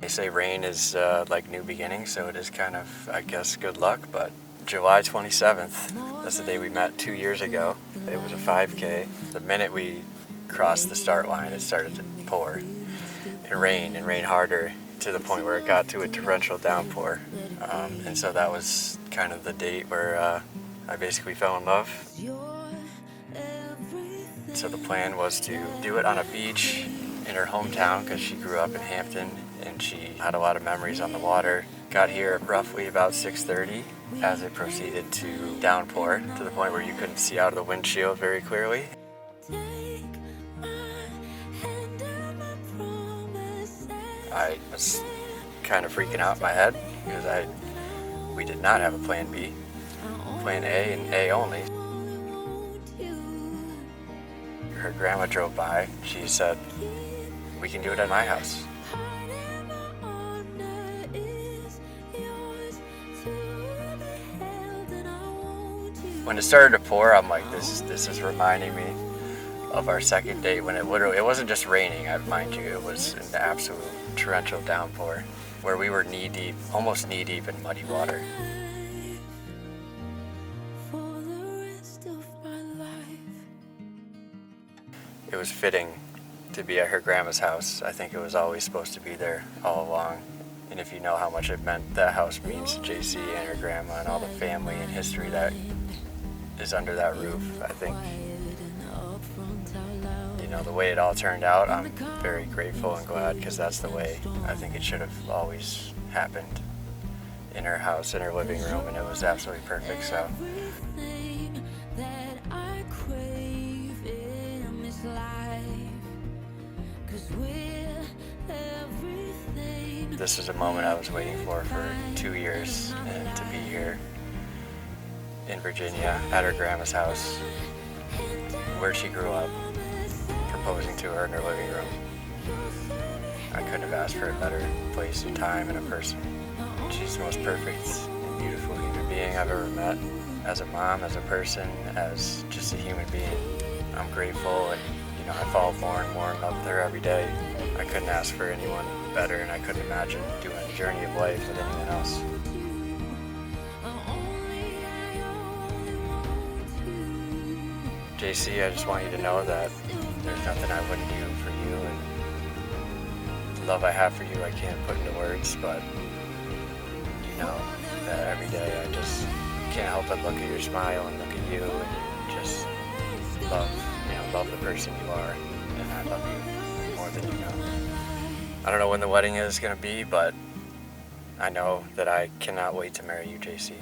They say rain is like new beginnings, so it is kind of, I guess, good luck, but July 27th, that's the day we met 2 years ago. It was a 5K. The minute we crossed the start line, it started to pour and rain harder to the point where it got to a torrential downpour. And so that was kind of the date where I basically fell in love. So the plan was to do it on a beach in her hometown because she grew up in Hampton and she had a lot of memories on the water. Got here roughly about 6:30 as it proceeded to downpour to the point where you couldn't see out of the windshield very clearly. I was kind of freaking out in my head because we did not have a plan B. Plan A and A only. Her grandma drove by. She said, "We can do it at my house." When it started to pour, I'm like, this is reminding me of our second date when it wasn't just raining, mind you, it was an absolute torrential downpour where we were knee deep, almost knee deep in muddy water. It was fitting to be at her grandma's house. I think it was always supposed to be there all along. And if you know how much it meant, that house means to JC and her grandma and all the family and history that is under that roof, I think, you know, the way it all turned out, I'm very grateful and glad because that's the way I think it should have always happened in her house, in her living room, and it was absolutely perfect. So this is a moment I was waiting for 2 years, and to be here in Virginia at her grandma's house where she grew up, proposing to her in her living room. I couldn't have asked for a better place and time and a person. She's the most perfect and beautiful human being I've ever met. As a mom, as a person, as just a human being. I'm grateful, and you know, I fall more and more in love with her every day. I couldn't ask for anyone better, and I couldn't imagine doing a journey of life with anyone else. JC, I just want you to know that there's nothing I wouldn't do for you, and the love I have for you I can't put into words, but you know that every day I just can't help but look at your smile and look at you and just love the person you are, and I love you more than you know. I don't know when the wedding is going to be, but I know that I cannot wait to marry you, JC.